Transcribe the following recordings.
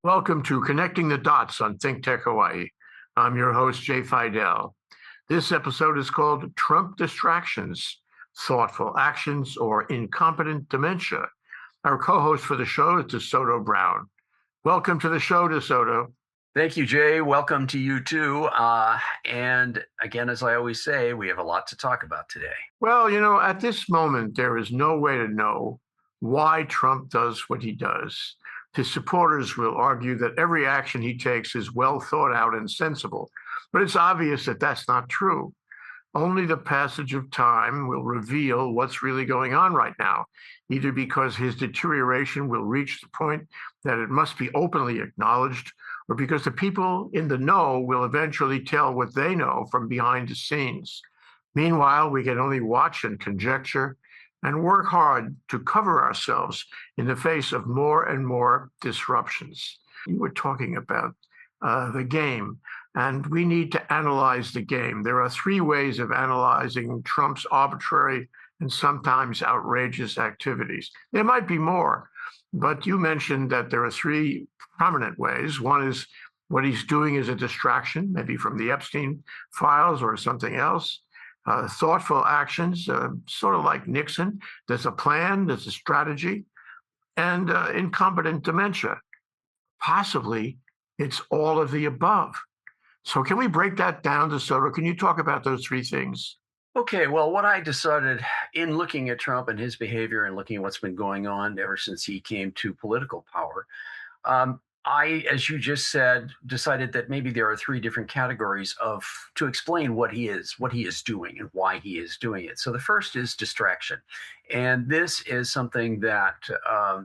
Welcome to Connecting the Dots on ThinkTech Hawaii. I'm your host, Jay Fidell. This episode is called Trump Distractions, Thoughtful Actions, or Incompetent Dementia. Our co-host for the show is DeSoto Brown. Welcome to the show, DeSoto. Thank you, Jay. Welcome to you too. And again, as I always say, we have a lot to talk about today. Well, at this moment, there is no way to know why Trump does what he does. His supporters will argue that every action he takes is well thought out and sensible, but it's obvious that that's not true. Only the passage of time will reveal what's really going on right now, either because his deterioration will reach the point that it must be openly acknowledged, or because the people in the know will eventually tell what they know from behind the scenes. Meanwhile, we can only watch and conjecture and work hard to cover ourselves in the face of more and more disruptions. You were talking about the game, and we need to analyze the game. There are three ways of analyzing Trump's arbitrary and sometimes outrageous activities. There might be more, but you mentioned that there are three prominent ways. One is what he's doing is a distraction, maybe from the Epstein files or something else. Thoughtful actions, sort of like Nixon. There's a plan, there's a strategy, and incompetent dementia. Possibly it's all of the above. So can we break that down, DeSoto? Can you talk about those three things? Okay, well, what I decided in looking at Trump and his behavior and looking at what's been going on ever since he came to political power, I, as you just said, decided that maybe there are three different categories to explain what he is doing and why he is doing it. So the first is distraction, and this is something that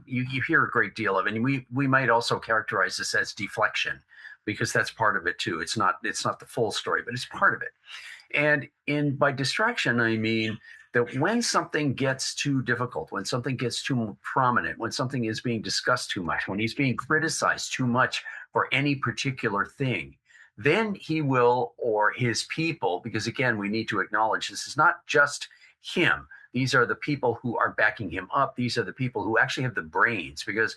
you hear a great deal of, and we might also characterize this as deflection, because that's part of it too. It's not the full story, but it's part of it. And by distraction, I mean that when something gets too difficult, when something gets too prominent, when something is being discussed too much, when he's being criticized too much for any particular thing, then he will, or his people, because again, we need to acknowledge this is not just him. These are the people who are backing him up. These are the people who actually have the brains, because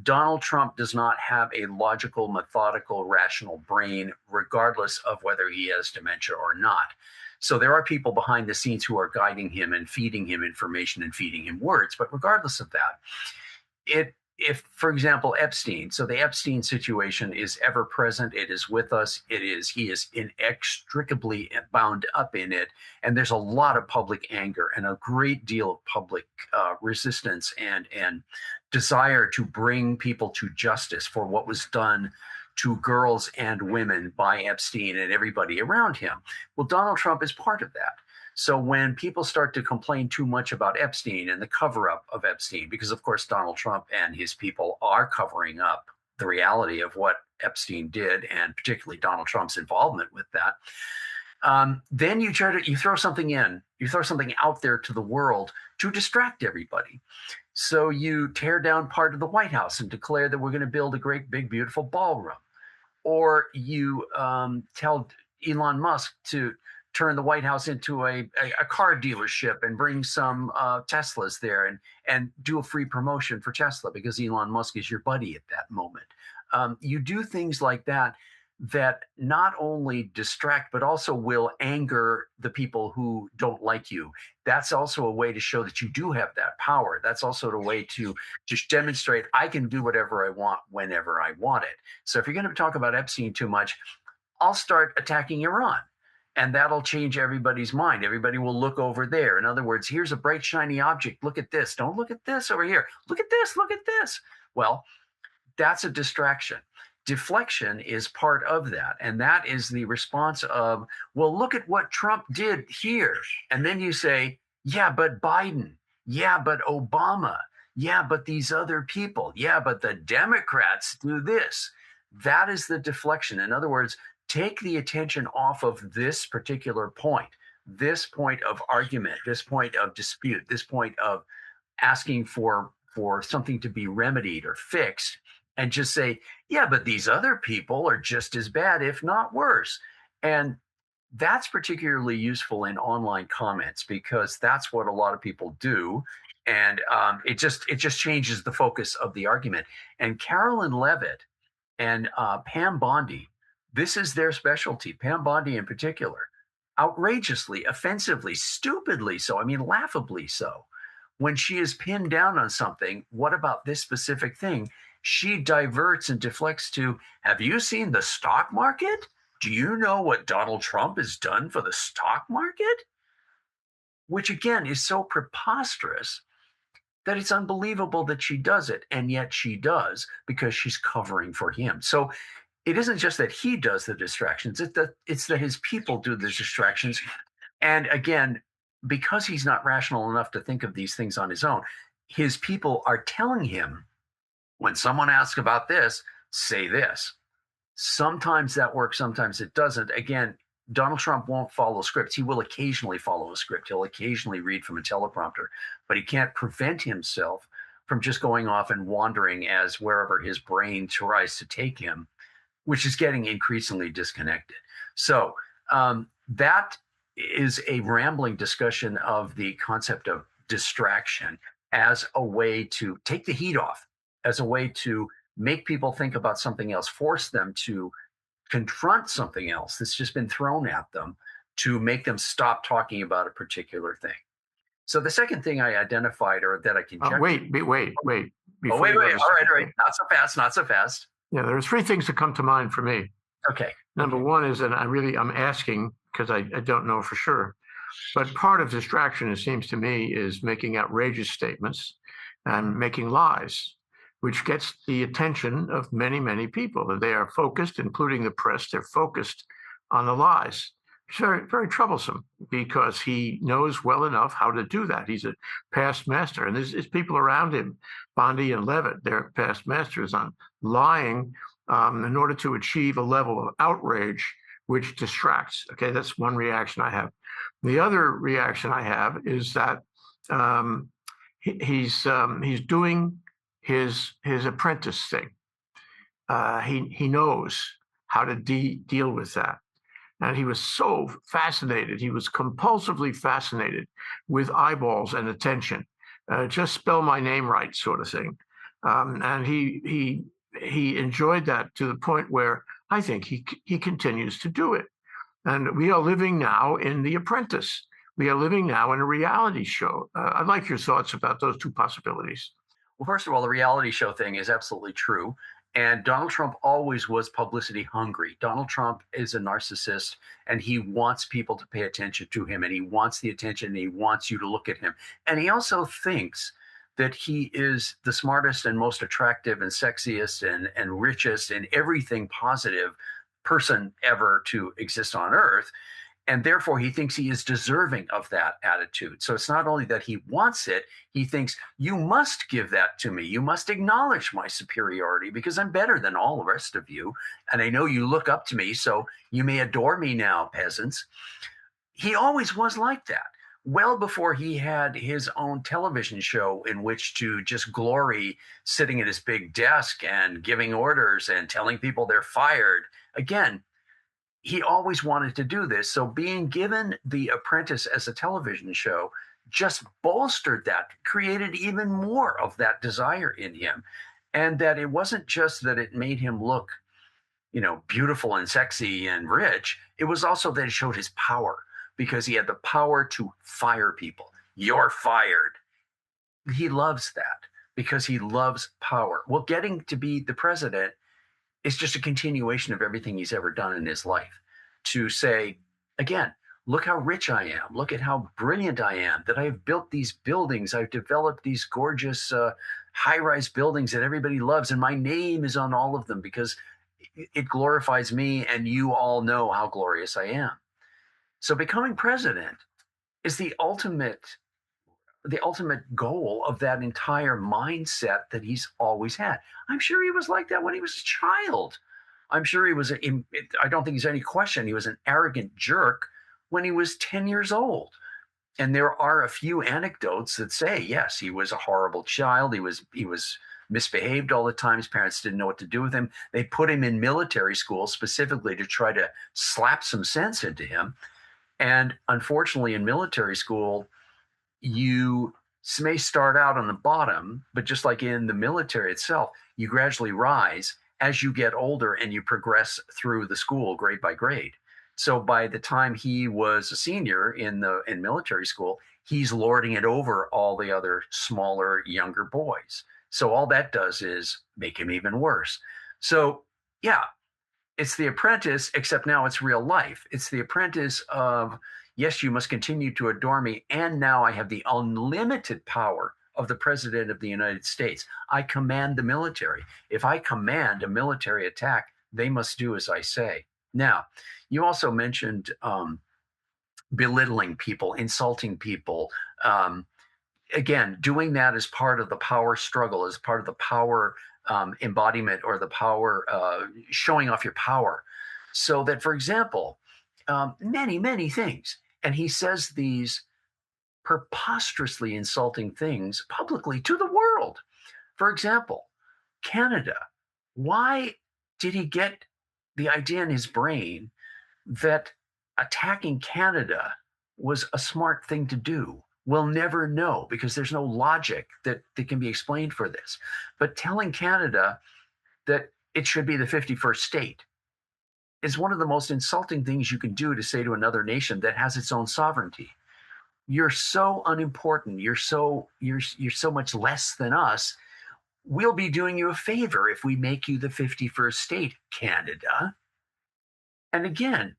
Donald Trump does not have a logical, methodical, rational brain, regardless of whether he has dementia or not. So there are people behind the scenes who are guiding him and feeding him information and feeding him words. But regardless of that, if, for example, Epstein, so the Epstein situation is ever present, it is with us, he is inextricably bound up in it. And there's a lot of public anger and a great deal of public resistance and desire to bring people to justice for what was done to girls and women by Epstein and everybody around him. Well, Donald Trump is part of that. So when people start to complain too much about Epstein and the cover-up of Epstein, because of course Donald Trump and his people are covering up the reality of what Epstein did, and particularly Donald Trump's involvement with that, then you throw something out there to the world to distract everybody. So you tear down part of the White House and declare that we're going to build a great, big, beautiful ballroom. Or you tell Elon Musk to turn the White House into a car dealership and bring some Teslas there and do a free promotion for Tesla because Elon Musk is your buddy at that moment. You do things like that not only distract, but also will anger the people who don't like you. That's also a way to show that you do have that power. That's also a way to just demonstrate I can do whatever I want whenever I want it. So if you're going to talk about Epstein too much, I'll start attacking Iran. And that'll change everybody's mind. Everybody will look over there. In other words, here's a bright, shiny object. Look at this. Don't look at this over here. Look at this. Look at this. Well, that's a distraction. Deflection is part of that. And that is the response of, well, look at what Trump did here. And then you say, yeah, but Biden. Yeah, but Obama. Yeah, but these other people. Yeah, but the Democrats do this. That is the deflection. In other words, take the attention off of this particular point, this point of argument, this point of dispute, this point of asking for something to be remedied or fixed, and just say, yeah, but these other people are just as bad, if not worse. And that's particularly useful in online comments because that's what a lot of people do. And it just changes the focus of the argument. And Carolyn Levitt and Pam Bondi. This is their specialty. Pam Bondi in particular, outrageously, offensively, stupidly so. I mean, laughably so. When she is pinned down on something, what about this specific thing? She diverts and deflects to, have you seen the stock market? Do you know what Donald Trump has done for the stock market? Which again is so preposterous that it's unbelievable that she does it. And yet she does, because she's covering for him. So it isn't just that he does the distractions, it's that his people do the distractions. And again, because he's not rational enough to think of these things on his own, his people are telling him, when someone asks about this, say this. Sometimes that works, sometimes it doesn't. Again, Donald Trump won't follow scripts. He will occasionally follow a script. He'll occasionally read from a teleprompter, but he can't prevent himself from just going off and wandering as wherever his brain tries to take him, which is getting increasingly disconnected. So that is a rambling discussion of the concept of distraction as a way to take the heat off, as a way to make people think about something else, force them to confront something else that's just been thrown at them, to make them stop talking about a particular thing. So the second thing I identified, or that I conjectured. Wait. Oh, wait. All right. Not so fast, not so fast. Yeah, there are three things that come to mind for me. Okay. Number one is, and I'm asking because I don't know for sure, but part of distraction, it seems to me, is making outrageous statements and making lies, which gets the attention of many, many people. They are focused, including the press, they're focused on the lies. It's very, very troublesome, because he knows well enough how to do that. He's a past master, and there's people around him, Bondi and Levitt, they're past masters on lying in order to achieve a level of outrage which distracts. Okay, that's one reaction I have. The other reaction I have is that he's doing his apprentice thing. He knows how to deal with that. And he was so fascinated. He was compulsively fascinated with eyeballs and attention. Just spell my name right, sort of thing. And he enjoyed that to the point where I think he continues to do it. And we are living now in The Apprentice. We are living now in a reality show. I'd like your thoughts about those two possibilities. Well, first of all, the reality show thing is absolutely true. And Donald Trump always was publicity hungry. Donald Trump is a narcissist, and he wants people to pay attention to him, and he wants the attention, and he wants you to look at him. And he also thinks that he is the smartest and most attractive and sexiest and richest and everything positive person ever to exist on earth. And therefore, he thinks he is deserving of that attitude. So it's not only that he wants it, he thinks, you must give that to me. You must acknowledge my superiority because I'm better than all the rest of you. And I know you look up to me, so you may adore me now, peasants. He always was like that. Well before he had his own television show in which to just glory sitting at his big desk and giving orders and telling people they're fired. Again, he always wanted to do this. So being given The Apprentice as a television show just bolstered that, created even more of that desire in him. And that it wasn't just that it made him look, beautiful and sexy and rich. It was also that it showed his power, because he had the power to fire people. You're fired. He loves that because he loves power. Well, getting to be the president is just a continuation of everything he's ever done in his life. To say, again, look how rich I am. Look at how brilliant I am, that I have built these buildings. I've developed these gorgeous high-rise buildings that everybody loves. And my name is on all of them because it glorifies me. And you all know how glorious I am. So becoming president is the ultimate goal of that entire mindset that he's always had. I'm sure he was like that when he was a child. I'm sure he was, I don't think there's any question, he was an arrogant jerk when he was 10 years old. And there are a few anecdotes that say, yes, he was a horrible child. He was misbehaved all the time. His parents didn't know what to do with him. They put him in military school specifically to try to slap some sense into him. And unfortunately, in military school, you may start out on the bottom, but just like in the military itself, you gradually rise. as you get older and you progress through the school grade by grade. So by the time he was a senior in military school, he's lording it over all the other smaller, younger boys. So all that does is make him even worse. So yeah, it's The Apprentice, except now it's real life. It's The Apprentice of, yes, you must continue to adore me, and now I have the unlimited power of the President of the United States. I command the military. If I command a military attack, they must do as I say. Now, you also mentioned belittling people, insulting people. Again, doing that as part of the power struggle, as part of the power embodiment, or the power showing off your power. So that, for example, many, many things. And he says these preposterously insulting things publicly to the world. For example, Canada. Why did he get the idea in his brain that attacking Canada was a smart thing to do? We'll never know, because there's no logic that can be explained for this. But telling Canada that it should be the 51st state is one of the most insulting things you can do to say to another nation that has its own sovereignty. You're so unimportant. You're so much less than us. We'll be doing you a favor if we make you the 51st state, Canada. And again,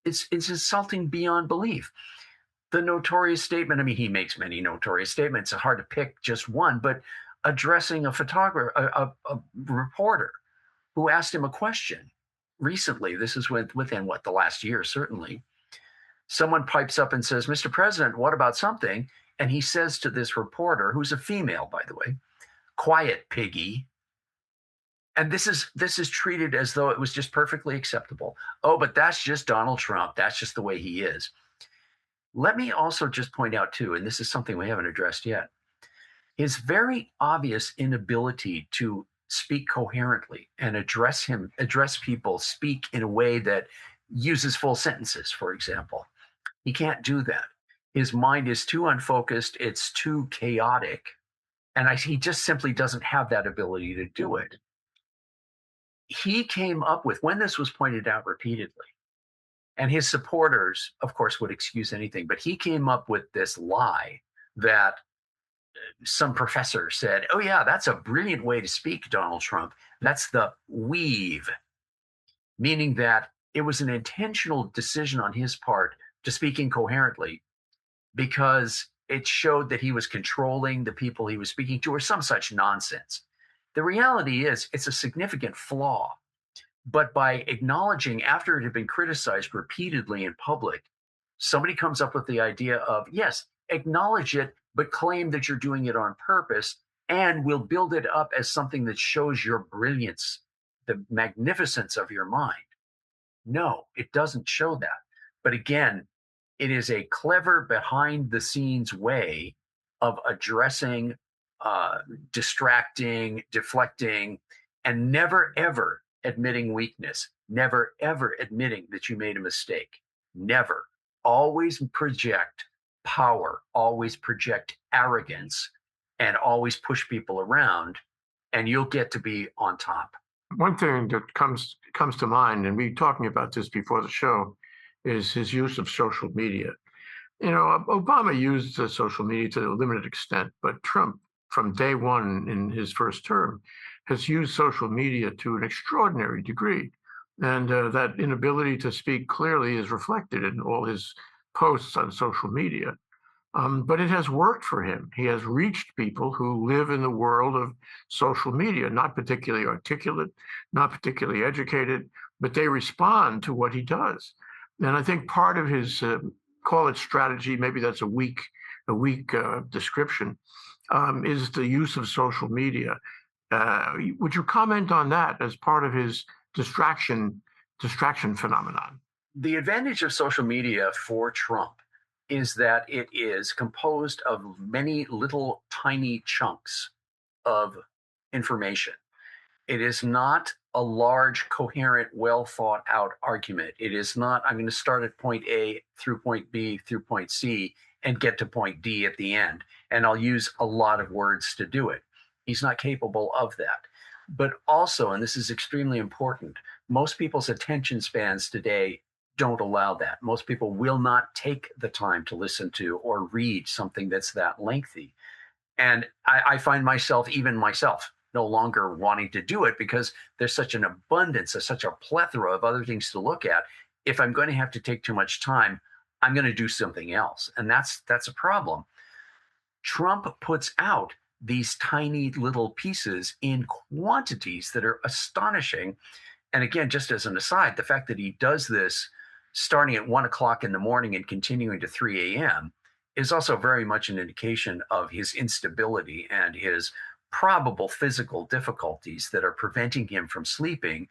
it's insulting beyond belief. The notorious statement, I mean, he makes many notorious statements. It's hard to pick just one, but addressing a photographer, a reporter who asked him a question recently. This is within the last year, certainly. Someone pipes up and says, "Mr. President, what about something?" And he says to this reporter, who's a female, by the way, "Quiet, piggy." And this is treated as though it was just perfectly acceptable. Oh, but that's just Donald Trump. That's just the way he is. Let me also just point out, too, and this is something we haven't addressed yet, his very obvious inability to speak coherently and address people, speak in a way that uses full sentences, for example. He can't do that. His mind is too unfocused. It's too chaotic. And he just simply doesn't have that ability to do it. He came up with, when this was pointed out repeatedly, and his supporters, of course, would excuse anything, but he came up with this lie that some professor said, "Oh, yeah, that's a brilliant way to speak, Donald Trump. That's the weave," meaning that it was an intentional decision on his part to speak incoherently because it showed that he was controlling the people he was speaking to, or some such nonsense. The reality is, it's a significant flaw. But by acknowledging, after it had been criticized repeatedly in public, somebody comes up with the idea of, yes, acknowledge it, but claim that you're doing it on purpose, and we'll build it up as something that shows your brilliance, the magnificence of your mind. No, it doesn't show that. But again, it is a clever behind the scenes way of addressing, distracting, deflecting, and never ever admitting weakness, never ever admitting that you made a mistake. Never. Always project power, always project arrogance, and always push people around, and you'll get to be on top. One thing that comes to mind, and we were talking about this before the show, is his use of social media. You know, Obama used social media to a limited extent, but Trump, from day one in his first term, has used social media to an extraordinary degree. And that inability to speak clearly is reflected in all his posts on social media. But it has worked for him. He has reached people who live in the world of social media, not particularly articulate, not particularly educated, but they respond to what he does. And I think part of his, call it strategy, maybe that's a weak description, is the use of social media. Would you comment on that as part of his distraction phenomenon? The advantage of social media for Trump is that it is composed of many little tiny chunks of information. It is not a large, coherent, well thought out argument. It is not, I'm going to start at point A through point B through point C and get to point D at the end. And I'll use a lot of words to do it. He's not capable of that. But also, and this is extremely important, most people's attention spans today don't allow that. Most people will not take the time to listen to or read something that's that lengthy. And I find myself, even myself, no longer wanting to do it because there's such an abundance, there's such a plethora of other things to look at. If I'm going to have to take too much time, I'm going to do something else. And that's a problem. Trump puts out these tiny little pieces in quantities that are astonishing. And again, just as an aside, the fact that he does this starting at 1 o'clock in the morning and continuing to 3 a.m. is also very much an indication of his instability and his probable physical difficulties that are preventing him from sleeping.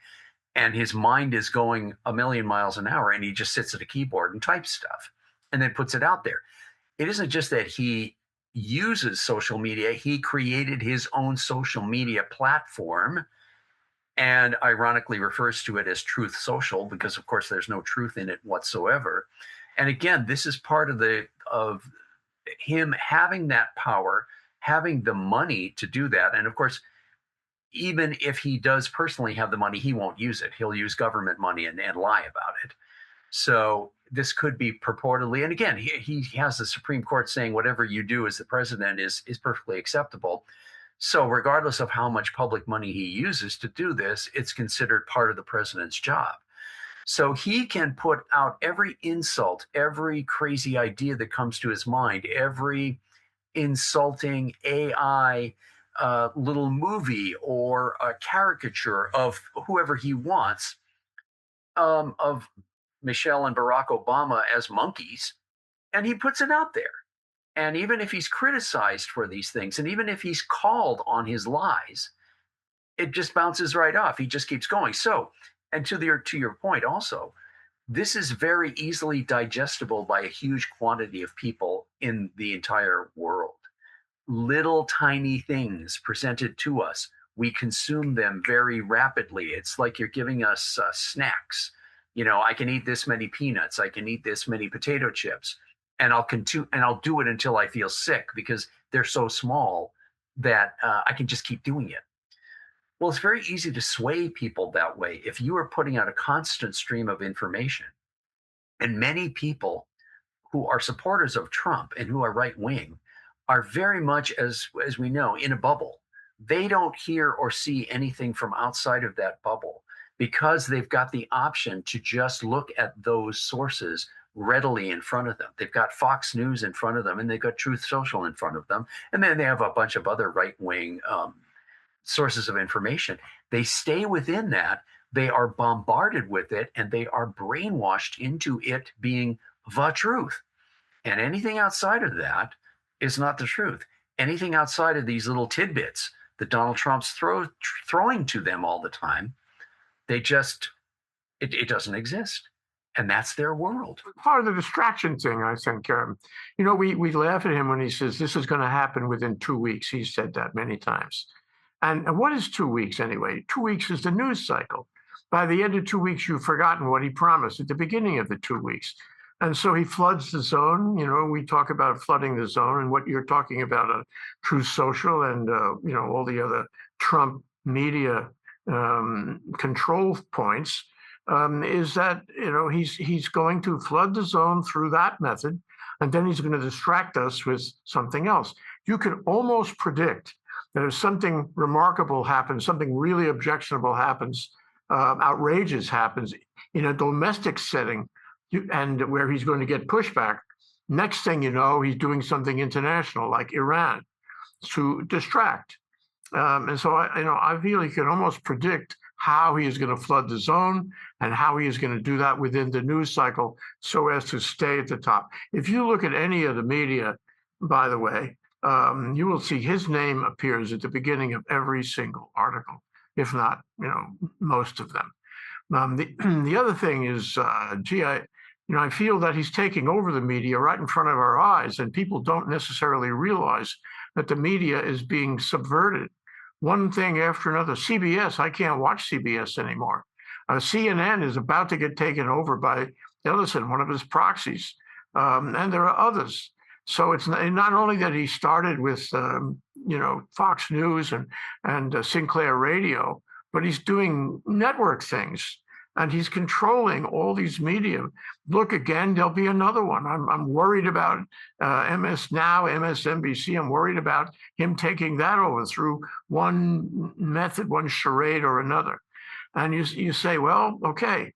And his mind is going a million miles an hour, and he just sits at a keyboard and types stuff and then puts it out there. It isn't just that he uses social media, he created his own social media platform and ironically refers to it as Truth Social because of course there's no truth in it whatsoever. And again, this is part of him having that power, having the money to do that. And of course, even if he does personally have the money, he won't use it. He'll use government money and lie about it. So this could be purportedly, and again, he has the Supreme Court saying whatever you do as the president is perfectly acceptable. So regardless of how much public money he uses to do this, it's considered part of the president's job. So he can put out every insult, every crazy idea that comes to his mind, every insulting AI little movie or a caricature of whoever he wants, of Michelle and Barack Obama as monkeys, and he puts it out there. And even if he's criticized for these things, and even if he's called on his lies, it just bounces right off. He just keeps going. So, and to your point also, this is very easily digestible by a huge quantity of people in the entire world. Little tiny things presented to us, we consume them very rapidly. It's like you're giving us snacks. You know, I can eat this many peanuts, I can eat this many potato chips, and I'll do it until I feel sick because they're so small that I can just keep doing it. Well, it's very easy to sway people that way if you are putting out a constant stream of information. And many people who are supporters of Trump and who are right wing are very much, as we know, in a bubble. They don't hear or see anything from outside of that bubble because they've got the option to just look at those sources readily in front of them. They've got Fox News in front of them, and they've got Truth Social in front of them, and then they have a bunch of other right-wing sources of information. They stay within that. They are bombarded with it, and they are brainwashed into it being the truth. And anything outside of that is not the truth. Anything outside of these little tidbits that Donald Trump's throwing to them all the time, they just, it doesn't exist. And that's their world. Part of the distraction thing, I think. We laugh at him when he says this is going to happen within 2 weeks. He's said that many times. And what is 2 weeks anyway? 2 weeks is the news cycle. By the end of 2 weeks, you've forgotten what he promised at the beginning of the 2 weeks. And so he floods the zone. We talk about flooding the zone, and what you're talking about on Truth Social and all the other Trump media control points is that he's going to flood the zone through that method, and then he's going to distract us with something else. You can almost predict that if something remarkable happens, something really objectionable happens, outrageous happens in a domestic setting, and where he's going to get pushback, next thing you know, he's doing something international like Iran to distract. And so I feel he can almost predict how he is going to flood the zone and how he is going to do that within the news cycle so as to stay at the top. If you look at any of the media, by the way, you will see his name appears at the beginning of every single article, if not, most of them. The other thing is, I feel that he's taking over the media right in front of our eyes, and people don't necessarily realize that the media is being subverted. One thing after another. CBS, I can't watch CBS anymore. CNN is about to get taken over by Ellison, one of his proxies. And there are others. So it's not only that he started with Fox News and Sinclair Radio, but he's doing network things and he's controlling all these media. Look again, there'll be another one. I'm worried about MS Now, MSNBC. I'm worried about him taking that over through one method, one charade or another. And you say, well, okay,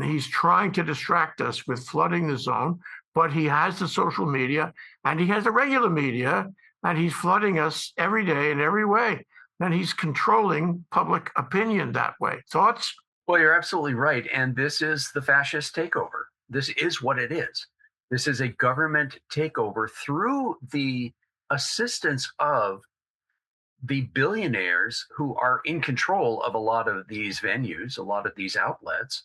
he's trying to distract us with flooding the zone, but he has the social media and he has the regular media, and he's flooding us every day in every way. And he's controlling public opinion that way. Thoughts? Well, you're absolutely right. And this is the fascist takeover. This is what it is. This is a government takeover through the assistance of the billionaires who are in control of a lot of these venues, a lot of these outlets,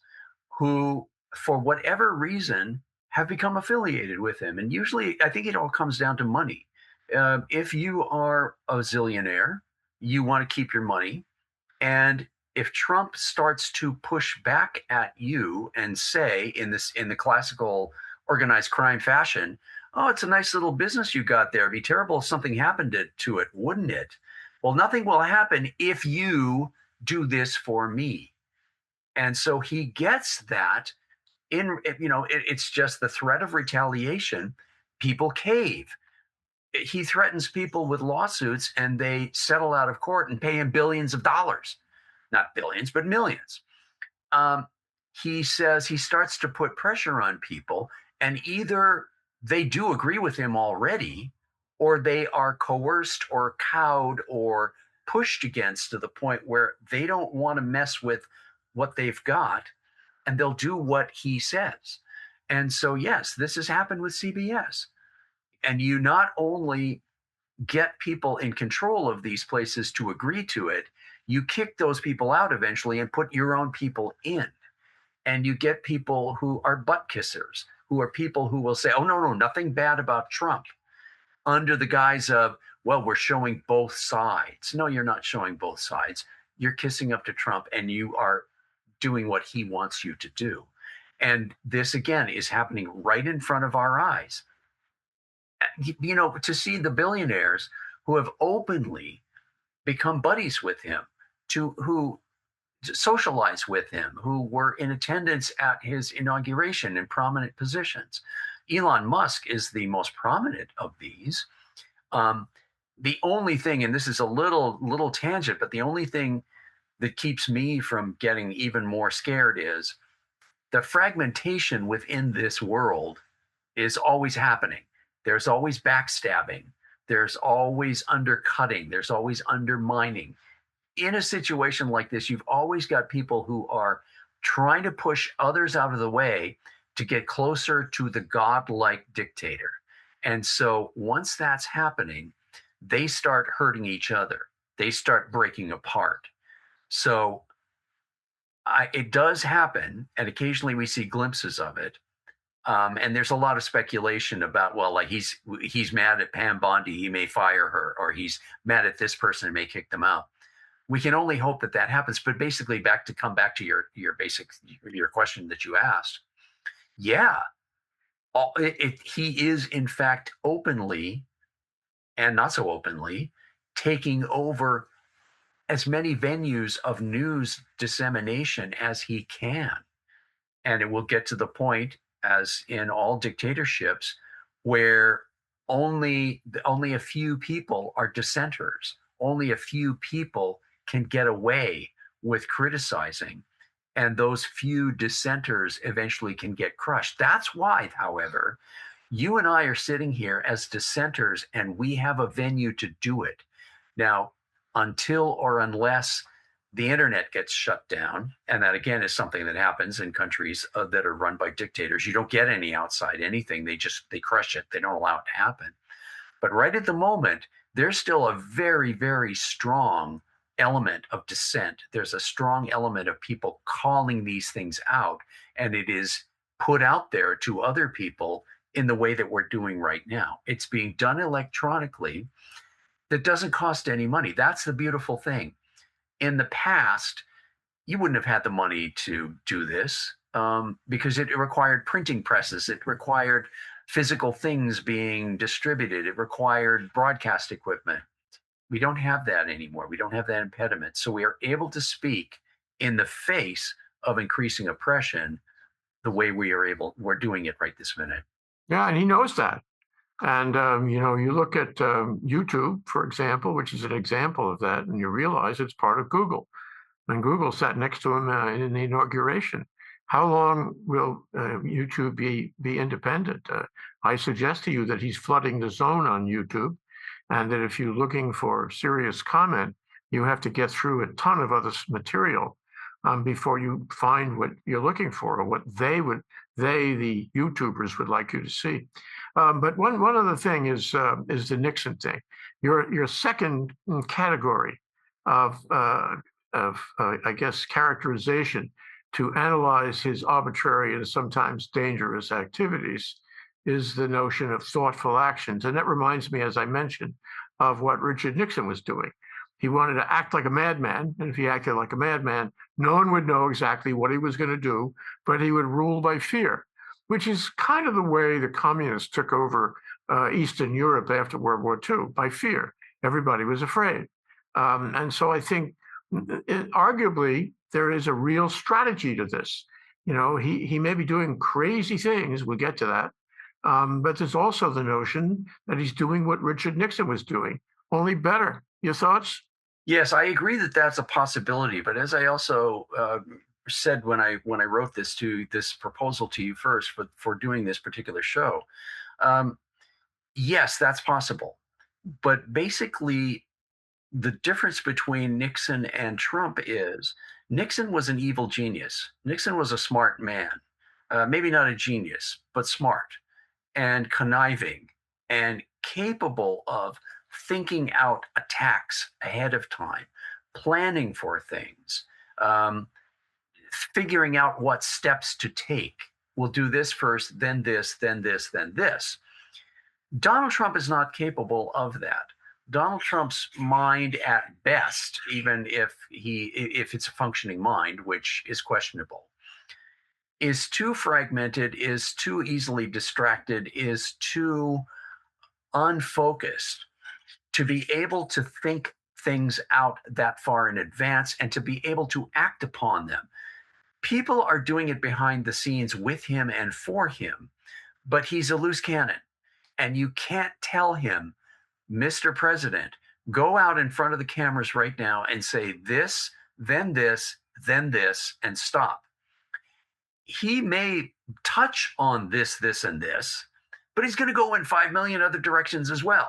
who, for whatever reason, have become affiliated with him. And usually, I think it all comes down to money. If you are a zillionaire, you want to keep your money. And if Trump starts to push back at you and say in the classical organized crime fashion, oh, it's a nice little business you got there. It'd be terrible if something happened to it, wouldn't it? Well, nothing will happen if you do this for me. And so he gets that it's just the threat of retaliation. People cave. He threatens people with lawsuits and they settle out of court and pay him billions of dollars. Not billions, but millions. He says he starts to put pressure on people, and either they do agree with him already, or they are coerced or cowed or pushed against to the point where they don't want to mess with what they've got, and they'll do what he says. And so, yes, this has happened with CBS. And you not only get people in control of these places to agree to it, you kick those people out eventually and put your own people in. And you get people who are butt kissers, who are people who will say, oh, no, nothing bad about Trump, under the guise of, well, we're showing both sides. No, you're not showing both sides. You're kissing up to Trump and you are doing what he wants you to do. And this, again, is happening right in front of our eyes. To see the billionaires who have openly become buddies with him, who socialize with him, who were in attendance at his inauguration in prominent positions. Elon Musk is the most prominent of these. The only thing, and this is a little tangent, but the only thing that keeps me from getting even more scared is the fragmentation within this world is always happening. There's always backstabbing. There's always undercutting. There's always undermining. In a situation like this, you've always got people who are trying to push others out of the way to get closer to the godlike dictator. And so once that's happening, they start hurting each other. They start breaking apart. So it does happen, and occasionally we see glimpses of it. And there's a lot of speculation about, well, like he's mad at Pam Bondi, he may fire her, or he's mad at this person and may kick them out. We can only hope that happens. But basically, come back to your question that you asked. Yeah, he is in fact openly and not so openly taking over as many venues of news dissemination as he can. And it will get to the point, as in all dictatorships, where only a few people are dissenters. Only a few people can get away with criticizing, and those few dissenters eventually can get crushed. That's why, however, you and I are sitting here as dissenters, and we have a venue to do it. Now, until or unless the internet gets shut down, and that again is something that happens in countries that are run by dictators. You don't get any outside anything. They crush it. They don't allow it to happen. But right at the moment, there's still a very, very strong element of dissent. There's a strong element of people calling these things out, and it is put out there to other people in the way that we're doing right now. It's being done electronically. That doesn't cost any money. That's the beautiful thing. In the past, you wouldn't have had the money to do this because it required printing presses. It required physical things being distributed. It required broadcast equipment. We don't have that anymore. We don't have that impediment. So we are able to speak in the face of increasing oppression the way we're doing it right this minute. Yeah, and he knows that. And, you look at YouTube, for example, which is an example of that, and you realize it's part of Google. And Google sat next to him in the inauguration. How long will YouTube be independent? I suggest to you that he's flooding the zone on YouTube, and that if you're looking for serious comment, you have to get through a ton of other material before you find what you're looking for, or what the YouTubers would like you to see. But one other thing is the Nixon thing. Your second category of I guess, characterization to analyze his arbitrary and sometimes dangerous activities is the notion of thoughtful actions. And that reminds me, as I mentioned, of what Richard Nixon was doing. He wanted to act like a madman. And if he acted like a madman, no one would know exactly what he was going to do, but he would rule by fear, which is kind of the way the communists took over Eastern Europe after World War II, by fear. Everybody was afraid. And so I think arguably there is a real strategy to this. He may be doing crazy things. We'll get to that. But there's also the notion that he's doing what Richard Nixon was doing, only better. Your thoughts? Yes, I agree that that's a possibility. But as I also said when I wrote this proposal to you first for doing this particular show, yes, that's possible. But basically, the difference between Nixon and Trump is Nixon was an evil genius. Nixon was a smart man, maybe not a genius, but smart and conniving and capable of thinking out attacks ahead of time, planning for things, figuring out what steps to take. We'll do this first, then this, then this, then this. Donald Trump is not capable of that. Donald Trump's mind at best, even if it's a functioning mind, which is questionable, is too fragmented, is too easily distracted, is too unfocused to be able to think things out that far in advance and to be able to act upon them. People are doing it behind the scenes with him and for him, but he's a loose cannon. And you can't tell him, Mr. President, go out in front of the cameras right now and say this, then this, then this, and stop. He may touch on this, this, and this, but he's going to go in 5 million other directions as well.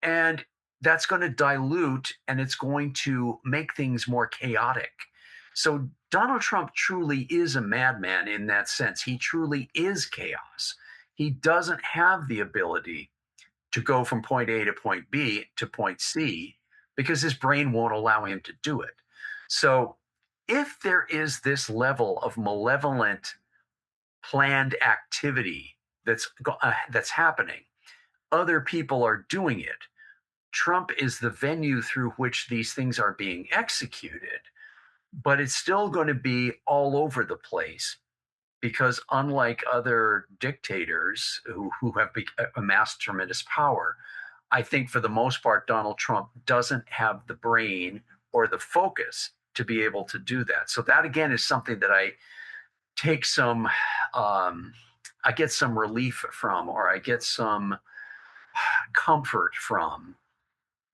And that's going to dilute and it's going to make things more chaotic. So Donald Trump truly is a madman in that sense. He truly is chaos. He doesn't have the ability to go from point A to point B to point C because his brain won't allow him to do it. So if there is this level of malevolent planned activity that's happening, other people are doing it. Trump is the venue through which these things are being executed, but it's still going to be all over the place because unlike other dictators who have amassed tremendous power, I think for the most part, Donald Trump doesn't have the brain or the focus to be able to do that. So that again is something that I take some, I get some relief from, or I get some comfort from,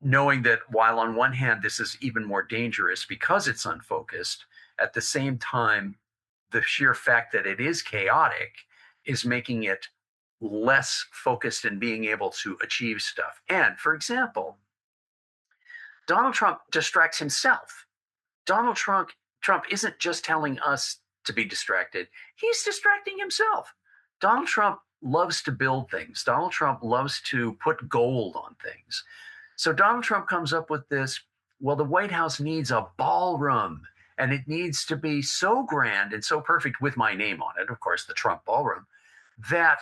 knowing that while on one hand this is even more dangerous because it's unfocused, at the same time, the sheer fact that it is chaotic is making it less focused in being able to achieve stuff. And for example, Donald Trump distracts himself. Donald Trump isn't just telling us to be distracted. He's distracting himself. Donald Trump loves to build things. Donald Trump loves to put gold on things. So Donald Trump comes up with this, well, the White House needs a ballroom and it needs to be so grand and so perfect with my name on it, of course, the Trump ballroom, that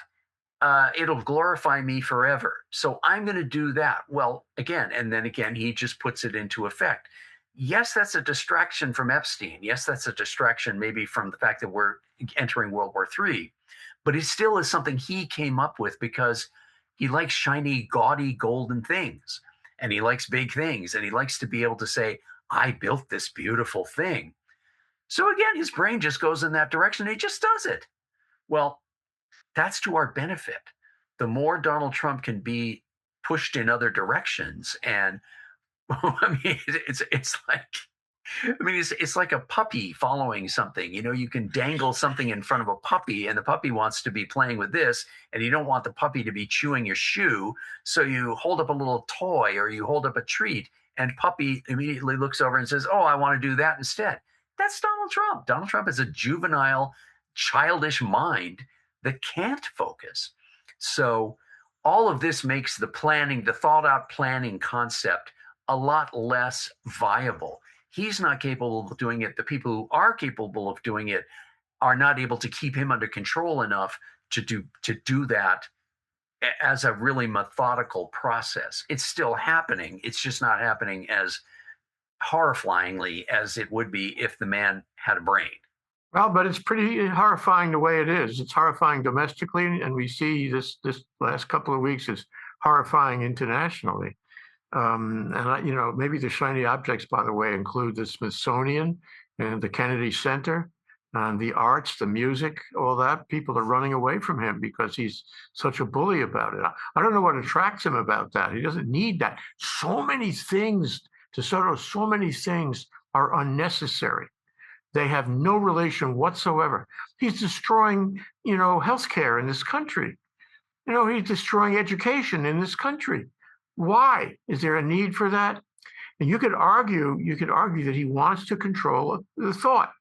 it'll glorify me forever. So I'm going to do that. Well, again, and then again, he just puts it into effect. Yes, that's a distraction from Epstein. Yes, that's a distraction maybe from the fact that we're entering World War III. but it still is something he came up with because he likes shiny, gaudy, golden things. And he likes big things. And he likes to be able to say, I built this beautiful thing. So again, his brain just goes in that direction. He just does it. Well, that's to our benefit. The more Donald Trump can be pushed in other directions, and I mean, it's like, I mean, it's like a puppy following something. You know, you can dangle something in front of a puppy, and the puppy wants to be playing with this, and you don't want the puppy to be chewing your shoe. So you hold up a little toy or you hold up a treat, and puppy immediately looks over and says, "Oh, I want to do that instead." That's Donald Trump. Donald Trump is a juvenile, childish mind that can't focus. So all of this makes the planning, the thought out planning concept a lot less viable. He's not capable of doing it. The people who are capable of doing it are not able to keep him under control enough to do that as a really methodical process. It's still happening. It's just not happening as horrifyingly as it would be if the man had a brain. Well, but it's pretty horrifying the way it is. It's horrifying domestically, and we see this last couple of weeks is horrifying internationally. And maybe the shiny objects, by the way, include the Smithsonian and the Kennedy Center and the arts, the music, all that. People are running away from him because he's such a bully about it. I don't know what attracts him about that. He doesn't need that. So many things, DeSoto, so many things are unnecessary. They have no relation whatsoever. He's destroying, healthcare in this country. He's destroying education in this country. Why? Is there a need for that? And you could argue that he wants to control the thought.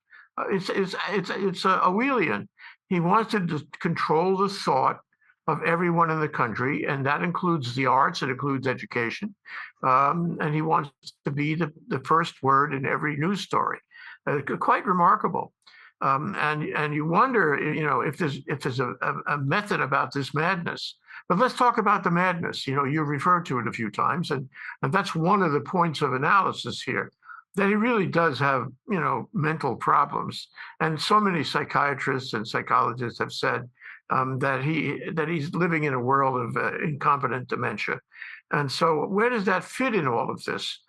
It's Orwellian. He wants to control the thought of everyone in the country, and that includes the arts, it includes education, and he wants to be the first word in every news story. Quite remarkable. And you wonder, if there's a method about this madness. But let's talk about the madness. You referred to it a few times, and that's one of the points of analysis here, that he really does have, mental problems. And so many psychiatrists and psychologists have said that he's living in a world of incompetent dementia. And so where does that fit in all of this?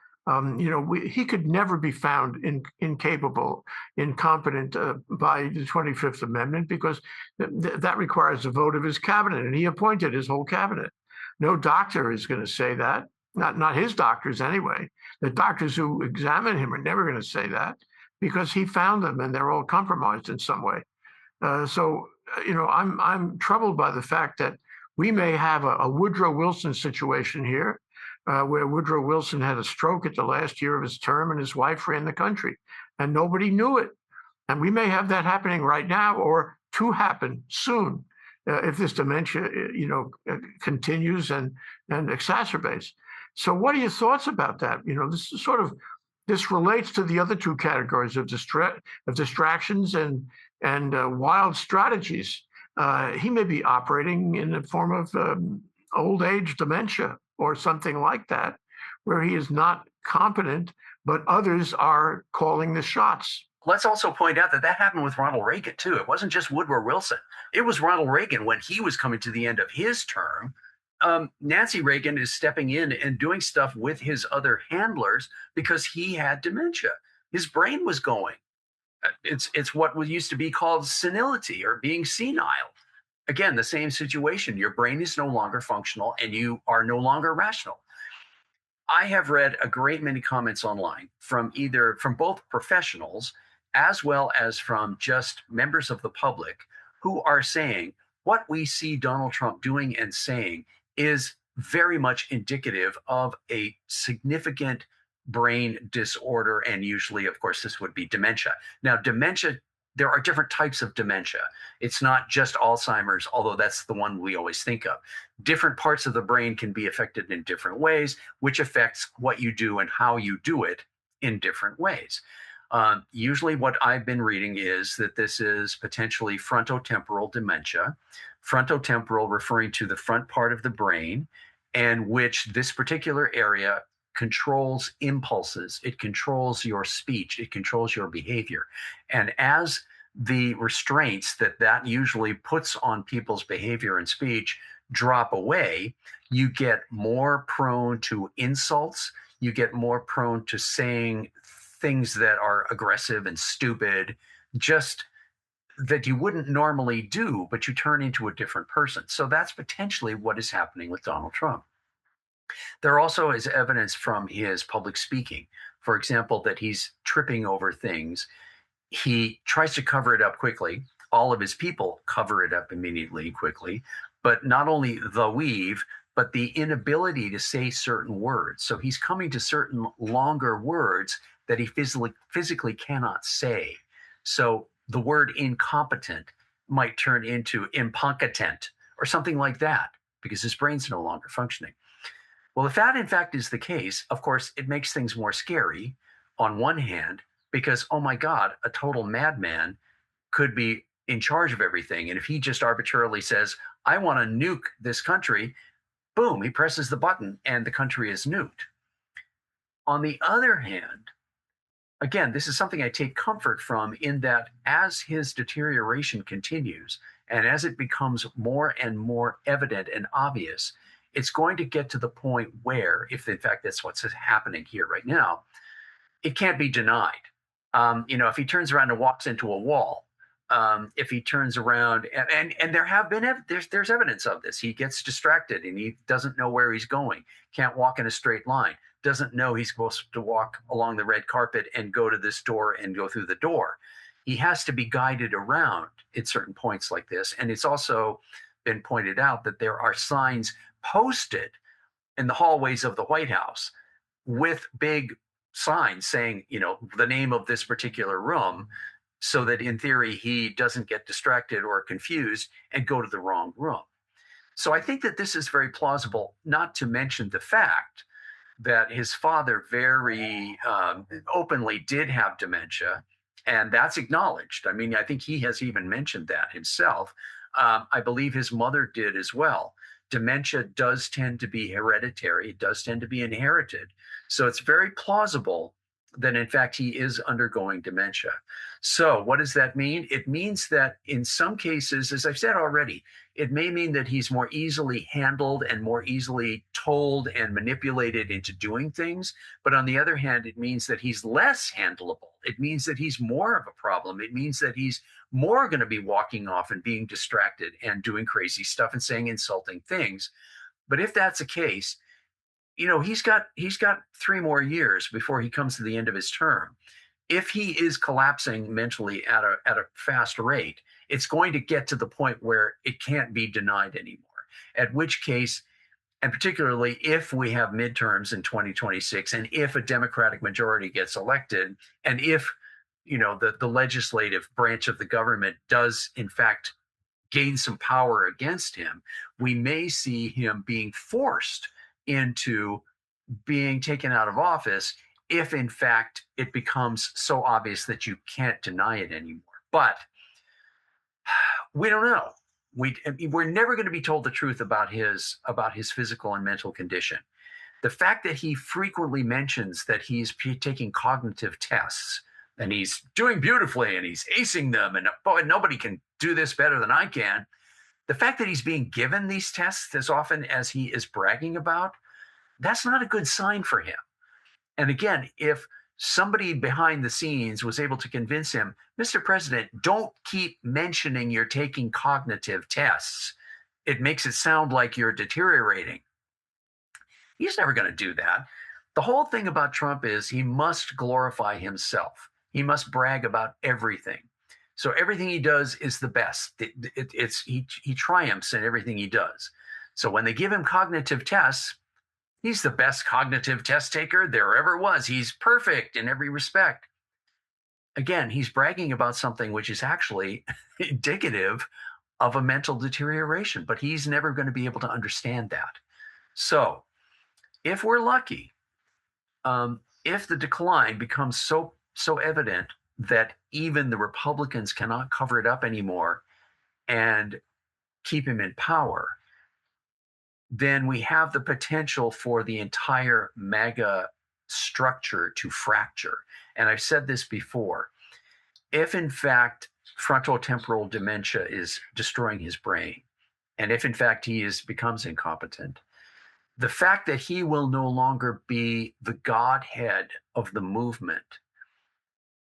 He could never be found incapable, incompetent by the 25th Amendment, because that requires a vote of his cabinet, and he appointed his whole cabinet. No doctor is going to say that, not his doctors anyway. The doctors who examine him are never going to say that, because he found them and they're all compromised in some way. I'm troubled by the fact that we may have a Woodrow Wilson situation here, where Woodrow Wilson had a stroke at the last year of his term and his wife ran the country and nobody knew it. And we may have that happening right now, or to happen soon, if this dementia, continues and exacerbates. So what are your thoughts about that? This relates to the other two categories of distractions and wild strategies. He may be operating in the form of old age dementia or something like that, where he is not competent, but others are calling the shots. Let's also point out that happened with Ronald Reagan, too. It wasn't just Woodrow Wilson. It was Ronald Reagan when he was coming to the end of his term. Nancy Reagan is stepping in and doing stuff with his other handlers because he had dementia. His brain was going. It's what used to be called senility, or being senile. Again, the same situation. Your brain is no longer functional and you are no longer rational. I have read a great many comments online from both professionals as well as from just members of the public, who are saying what we see Donald Trump doing and saying is very much indicative of a significant brain disorder. And usually, of course, this would be dementia. Now, dementia, there are different types of dementia. It's not just Alzheimer's, although that's the one we always think of. Different parts of the brain can be affected in different ways, which affects what you do and how you do it in different ways. Usually what I've been reading is that this is potentially frontotemporal dementia, frontotemporal referring to the front part of the brain, and which this particular area controls impulses, it controls your speech, it controls your behavior. And as the restraints that usually puts on people's behavior and speech drop away, you get more prone to insults. You get more prone to saying things that are aggressive and stupid, just that you wouldn't normally do, but you turn into a different person. So that's potentially what is happening with Donald Trump. There also is evidence from his public speaking, for example, that he's tripping over things. He tries to cover it up quickly. All of his people cover it up immediately, quickly. But not only the weave, but the inability to say certain words. So he's coming to certain longer words that he physically cannot say. So the word incompetent might turn into impuncatent or something like that because his brain's no longer functioning. Well, if that in fact is the case, of course, it makes things more scary on one hand, because, oh my God, a total madman could be in charge of everything. And if he just arbitrarily says, I want to nuke this country, boom, he presses the button and the country is nuked. On the other hand, again, this is something I take comfort from, in that as his deterioration continues and as it becomes more and more evident and obvious, it's going to get to the point where, if in fact that's what's happening here right now, it can't be denied. If he turns around and walks into a wall, if he turns around and there have been there's evidence of this. He gets distracted and he doesn't know where he's going. Can't walk in a straight line. Doesn't know he's supposed to walk along the red carpet and go to this door and go through the door. He has to be guided around at certain points like this. And it's also been pointed out that there are signs posted in the hallways of the White House with big signs saying, the name of this particular room, so that in theory he doesn't get distracted or confused and go to the wrong room. So I think that this is very plausible, not to mention the fact that his father very openly did have dementia, and that's acknowledged. I mean, I think he has even mentioned that himself. I believe his mother did as well. Dementia does tend to be hereditary. It does tend to be inherited. So it's very plausible that in fact he is undergoing dementia. So what does that mean? It means that in some cases, as I've said already, it may mean that he's more easily handled and more easily told and manipulated into doing things. But on the other hand, it means that he's less handleable. It means that he's more of a problem. It means that he's more going to be walking off and being distracted and doing crazy stuff and saying insulting things. But if that's the case, he's got 3 more years before he comes to the end of his term. If he is collapsing mentally at a fast rate, it's going to get to the point where it can't be denied anymore. At which case, and particularly if we have midterms in 2026, and if a Democratic majority gets elected, and if the legislative branch of the government does in fact gain some power against him, we may see him being forced into being taken out of office if in fact it becomes so obvious that you can't deny it anymore. But we don't know. We're never going to be told the truth about his physical and mental condition. The fact that he frequently mentions that he's taking cognitive tests and he's doing beautifully and he's acing them, and boy, nobody can do this better than I can. The fact that he's being given these tests as often as he is bragging about, that's not a good sign for him. And again, if somebody behind the scenes was able to convince him, Mr. President, don't keep mentioning you're taking cognitive tests. It makes it sound like you're deteriorating. He's never going to do that. The whole thing about Trump is he must glorify himself. He must brag about everything. So everything he does is the best. He triumphs in everything he does. So when they give him cognitive tests, he's the best cognitive test taker there ever was. He's perfect in every respect. Again, he's bragging about something which is actually indicative of a mental deterioration, but he's never going to be able to understand that. So if we're lucky, if the decline becomes so evident that even the Republicans cannot cover it up anymore and keep him in power, then we have the potential for the entire MAGA structure to fracture. And I've said this before. If in fact frontotemporal dementia is destroying his brain. And if in fact he becomes incompetent, the fact that he will no longer be the godhead of the movement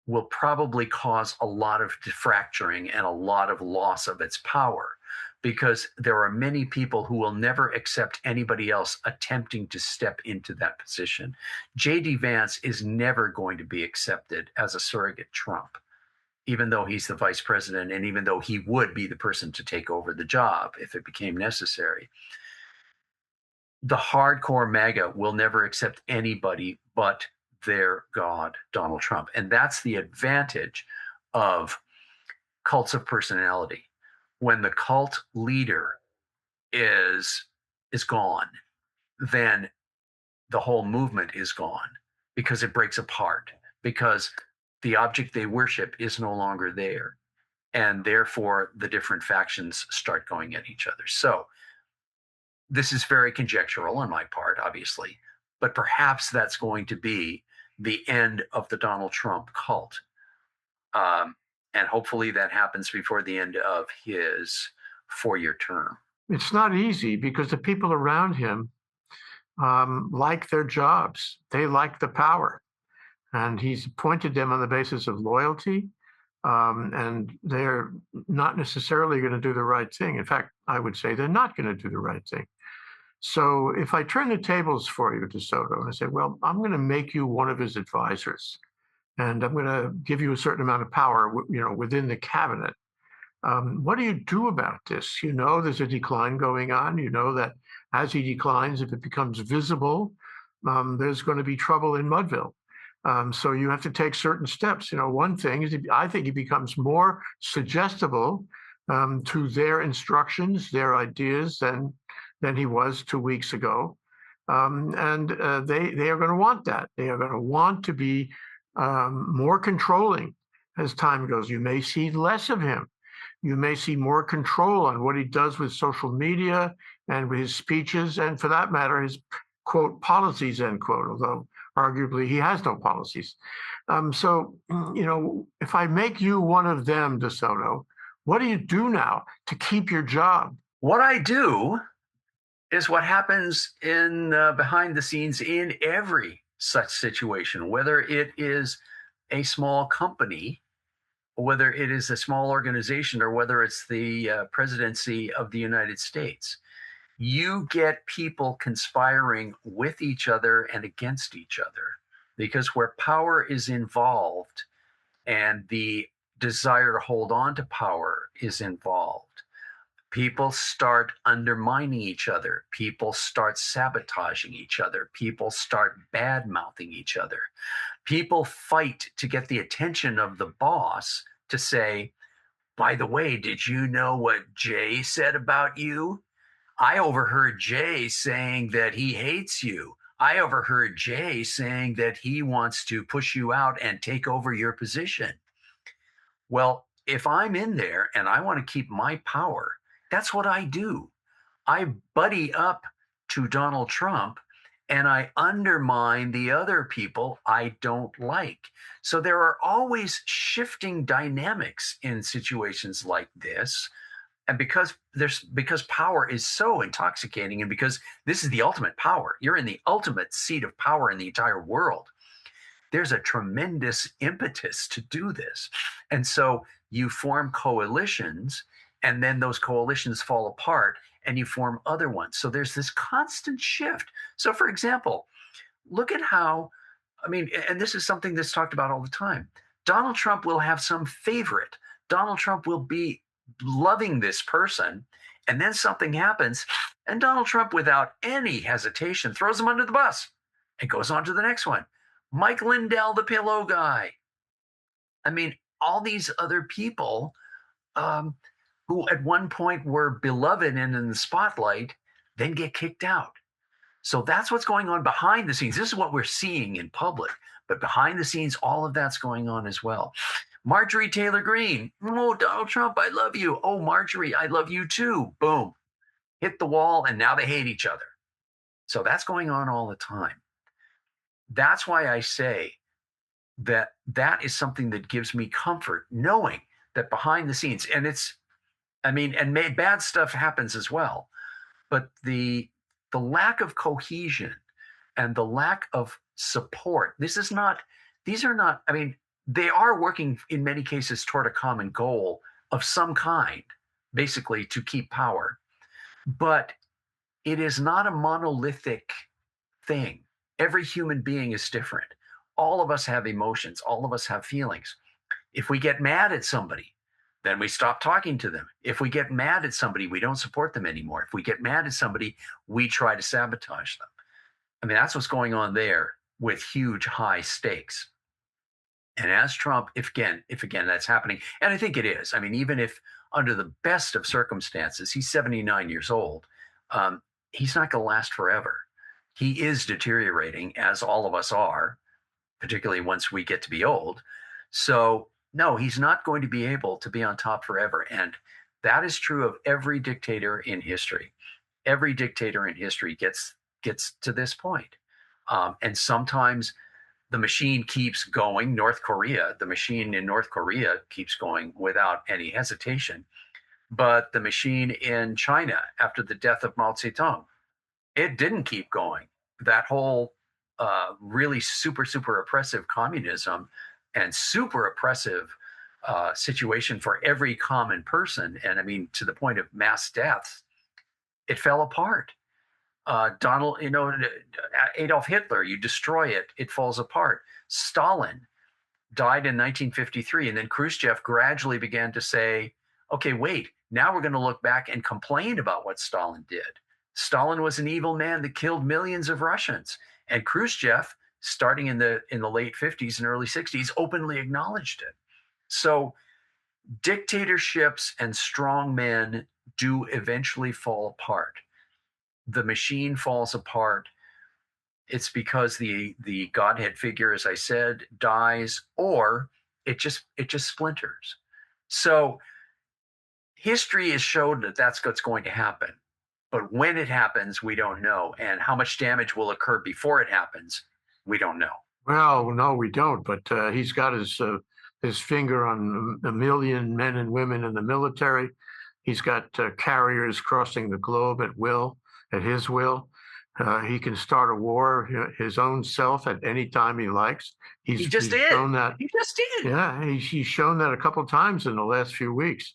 will probably cause a lot of fracturing and a lot of loss of its power, because there are many people who will never accept anybody else attempting to step into that position. J.D. Vance is never going to be accepted as a surrogate Trump, even though he's the vice president and even though he would be the person to take over the job if it became necessary. The hardcore MAGA will never accept anybody but their God, Donald Trump. And that's the advantage of cults of personality. When the cult leader is gone, then the whole movement is gone, because it breaks apart, because the object they worship is no longer there. And therefore, the different factions start going at each other. So this is very conjectural on my part, obviously, but perhaps that's going to be the end of the Donald Trump cult. And hopefully that happens before the end of his 4-year term. It's not easy because the people around him like their jobs. They like the power. And he's appointed them on the basis of loyalty. And they're not necessarily going to do the right thing. In fact, I would say they're not going to do the right thing. So if I turn the tables for you, DeSoto, and I say, well, I'm going to make you one of his advisors, and I'm going to give you a certain amount of power, within the cabinet. What do you do about this? You know, there's a decline going on. You know that as he declines, if it becomes visible, there's going to be trouble in Mudville. So you have to take certain steps. One thing is, I think he becomes more suggestible to their instructions, their ideas, than he was 2 weeks ago. And they are going to want that. They are going to want to be more controlling as time goes. You may see less of him. You may see more control on what he does with social media and with his speeches, and for that matter, his, quote, policies, end quote, although arguably he has no policies. So, if I make you one of them, DeSoto, what do you do now to keep your job? What I do is what happens in behind the scenes in every such situation, whether it is a small company, whether it is a small organization, or whether it's the presidency of the United States. You get people conspiring with each other and against each other, because where power is involved and the desire to hold on to power is involved, people start undermining each other. People start sabotaging each other. People start bad-mouthing each other. People fight to get the attention of the boss to say, by the way, did you know what Jay said about you? I overheard Jay saying that he hates you. I overheard Jay saying that he wants to push you out and take over your position. Well, if I'm in there and I want to keep my power, that's what I do. I buddy up to Donald Trump and I undermine the other people I don't like. So there are always shifting dynamics in situations like this. And because power is so intoxicating, and because this is the ultimate power, you're in the ultimate seat of power in the entire world, there's a tremendous impetus to do this. And so you form coalitions, and then those coalitions fall apart and you form other ones. So there's this constant shift. So for example, look at how, and this is something that's talked about all the time. Donald Trump will have some favorite. Donald Trump will be loving this person, and then something happens, and Donald Trump, without any hesitation, throws him under the bus and goes on to the next one. Mike Lindell, the pillow guy. All these other people who at one point were beloved and in the spotlight, then get kicked out. So that's what's going on behind the scenes. This is what we're seeing in public, but behind the scenes, all of that's going on as well. Marjorie Taylor Greene. Oh, Donald Trump, I love you. Oh, Marjorie, I love you too. Boom. Hit the wall, and now they hate each other. So that's going on all the time. That's why I say that is something that gives me comfort, knowing that behind the scenes, and bad stuff happens as well, but the lack of cohesion and the lack of support. These are not, they are working in many cases toward a common goal of some kind, basically to keep power, but it is not a monolithic thing. Every human being is different. All of us have emotions, all of us have feelings. If we get mad at somebody, then we stop talking to them. If we get mad at somebody, we don't support them anymore. If we get mad at somebody, we try to sabotage them. That's what's going on there with huge high stakes. And as Trump, if again that's happening, and I think it is. Even if under the best of circumstances, he's 79 years old, he's not going to last forever. He is deteriorating, as all of us are, particularly once we get to be old. So no, he's not going to be able to be on top forever. And that is true of every dictator in history. Every dictator in history gets to this point. And sometimes the machine keeps going. The machine in North Korea keeps going without any hesitation. But the machine in China, after the death of Mao Zedong, it didn't keep going. That whole really super, super oppressive communism and super oppressive situation for every common person, and to the point of mass deaths, it fell apart. Adolf Hitler, you destroy it, it falls apart. Stalin died in 1953, and then Khrushchev gradually began to say, okay, wait, now we're going to look back and complain about what Stalin did. Stalin was an evil man that killed millions of Russians, and Khrushchev, starting in the late 50s and early 60s, openly acknowledged it. So dictatorships and strong men do eventually fall apart. The machine falls apart. It's because the Godhead figure, as I said, dies, or it just splinters. So history has showed that that's what's going to happen. But when it happens, we don't know. And how much damage will occur before it happens, we don't know. Well, no, we don't. But he's got his finger on a million men and women in the military. He's got carriers crossing the globe at his will. He can start a war his own self at any time he likes. He just did. Shown that. He just did. Yeah, he's shown that a couple of times in the last few weeks.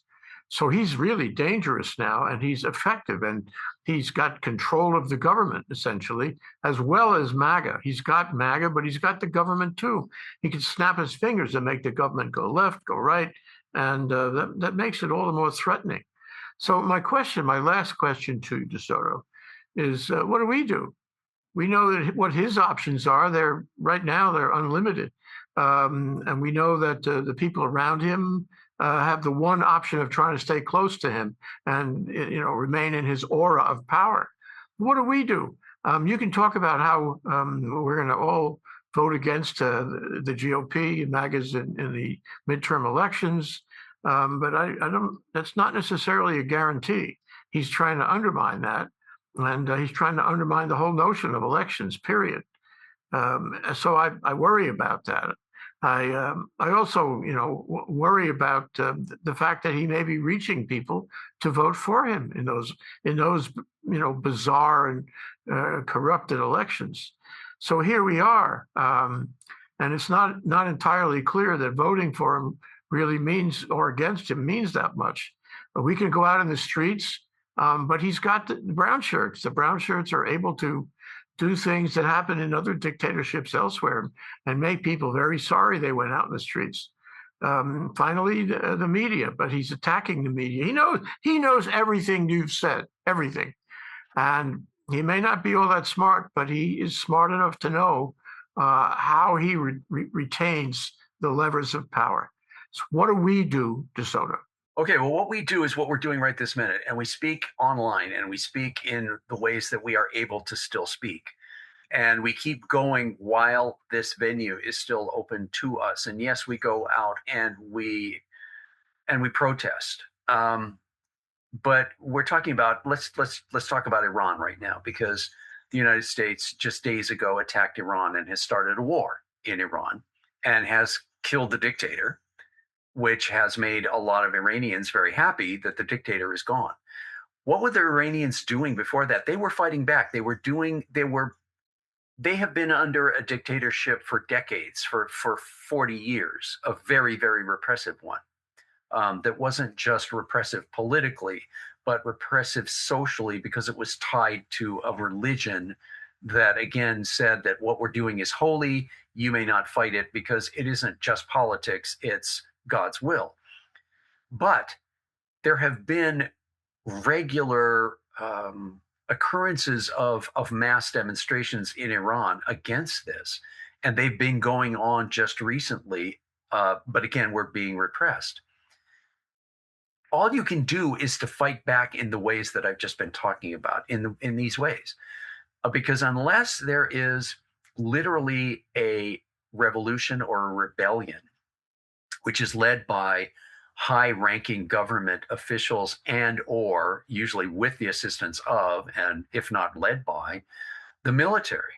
So he's really dangerous now, and he's effective, and he's got control of the government, essentially, as well as MAGA. He's got MAGA, but he's got the government, too. He can snap his fingers and make the government go left, go right, and that makes it all the more threatening. So my last question to DeSoto is, what do we do? We know that what his options are. Right now, they're unlimited. And we know that the people around him have the one option of trying to stay close to him and remain in his aura of power. What do we do? You can talk about how we're going to all vote against the GOP and MAGAs in the midterm elections, but I don't. That's not necessarily a guarantee. He's trying to undermine that, and he's trying to undermine the whole notion of elections. Period. So I worry about that. I also, worry about the fact that he may be reaching people to vote for him in those bizarre and corrupted elections. So here we are, and it's not entirely clear that voting for him really means, or against him means, that much. But we can go out in the streets, but he's got the brown shirts. The brown shirts are able to do things that happen in other dictatorships elsewhere and make people very sorry they went out in the streets. Finally, the media, but he's attacking the media. He knows everything you've said, everything. And he may not be all that smart, but he is smart enough to know how he retains the levers of power. So what do we do, DeSoto? Okay, well, what we do is what we're doing right this minute, and we speak online, and we speak in the ways that we are able to still speak. And we keep going while this venue is still open to us. And yes, we go out and we protest. But we're talking about, let's talk about Iran right now, because the United States just days ago attacked Iran and has started a war in Iran and has killed the dictator. which has made a lot of Iranians very happy that the dictator is gone. What were the Iranians doing before that? They were fighting back. They have been under a dictatorship for decades, for 40 years, a very, very repressive one. That wasn't just repressive politically, but repressive socially, because it was tied to a religion that, again, said that what we're doing is holy. You may not fight it because it isn't just politics, it's God's will. But there have been regular occurrences of mass demonstrations in Iran against this, and they've been going on just recently. But again, we're being repressed. All you can do is to fight back in the ways that I've just been talking about, in these ways, because unless there is literally a revolution or a rebellion, which is led by high-ranking government officials and or usually with the assistance of, and if not led by, the military.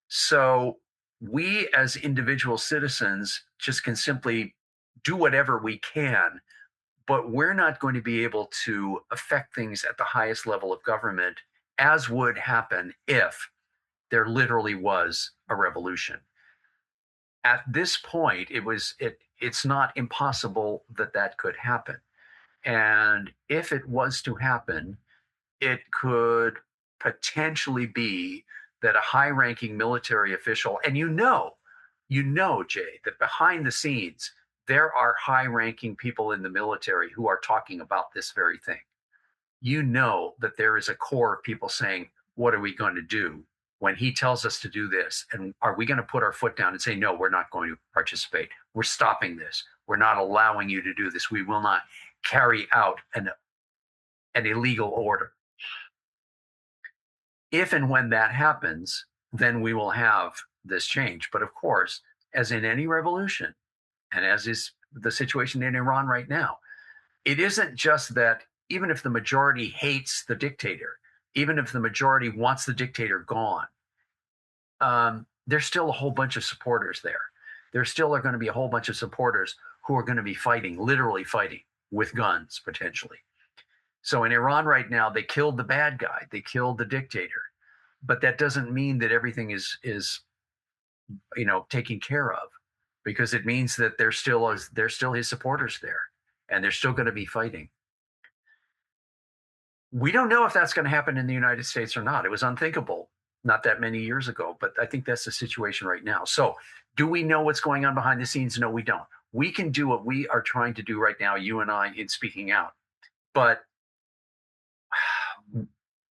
So we as individual citizens just can simply do whatever we can, but we're not going to be able to affect things at the highest level of government, as would happen if there literally was a revolution. At this point, it's not impossible that could happen. And if it was to happen, it could potentially be that a high-ranking military official, and you know, Jay, that behind the scenes, there are high-ranking people in the military who are talking about this very thing. You know that there is a core of people saying, what are we going to do when he tells us to do this? And are we going to put our foot down and say, no, we're not going to participate. We're stopping this. We're not allowing you to do this. We will not carry out an illegal order. If and when that happens, then we will have this change. But of course, as in any revolution, and as is the situation in Iran right now, it isn't just that even if the majority hates the dictator, even if the majority wants the dictator gone, there's still a whole bunch of supporters there. There still are going to be a whole bunch of supporters who are going to be fighting, literally fighting with guns, potentially. So in Iran right now, they killed the bad guy. They killed the dictator. But that doesn't mean that everything is taken care of, because it means that there's still his supporters there, and they're still going to be fighting. We don't know if that's going to happen in the United States or not. It was unthinkable not that many years ago, but I think that's the situation right now. So do we know what's going on behind the scenes? No, we don't. We can do what we are trying to do right now, you and I, in speaking out. But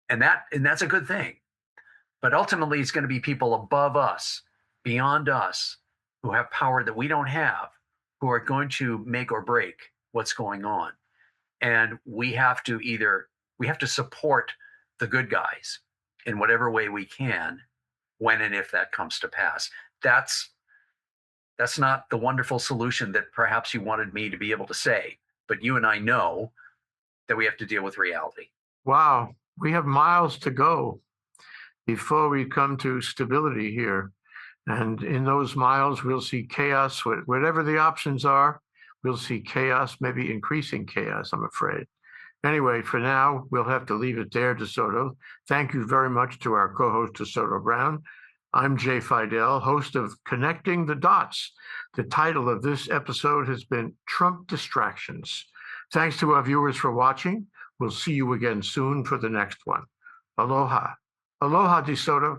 and that's a good thing. But ultimately, it's going to be people above us, beyond us, who have power that we don't have, who are going to make or break what's going on. And we have to support the good guys in whatever way we can, when and if that comes to pass. That's not the wonderful solution that perhaps you wanted me to be able to say, but you and I know that we have to deal with reality. Wow, we have miles to go before we come to stability here. And in those miles, we'll see chaos. Whatever the options are, we'll see chaos, maybe increasing chaos, I'm afraid. Anyway, for now, we'll have to leave it there, DeSoto. Thank you very much to our co-host, DeSoto Brown. I'm Jay Fidell, host of Connecting the Dots. The title of this episode has been Trump Distractions. Thanks to our viewers for watching. We'll see you again soon for the next one. Aloha. Aloha, DeSoto.